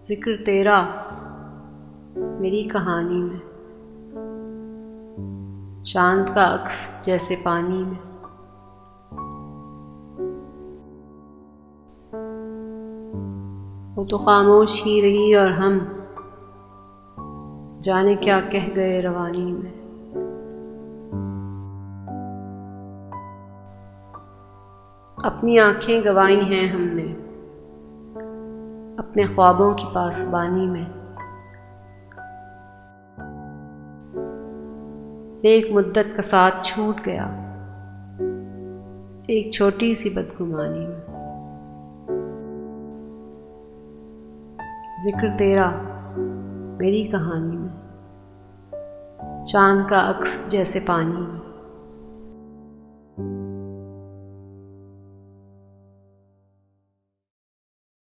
जिक्र तेरा मेरी कहानी में, चांद का अक्स जैसे पानी में। वो तो खामोश ही रही और हम जाने क्या कह गए रवानी में। अपनी आंखें गंवाई हैं हमने अपने ख्वाबों की पासबानी में। एक मुद्दत का साथ छूट गया एक छोटी सी बदगुमानी में। जिक्र तेरा मेरी कहानी में, चांद का अक्स जैसे पानी में।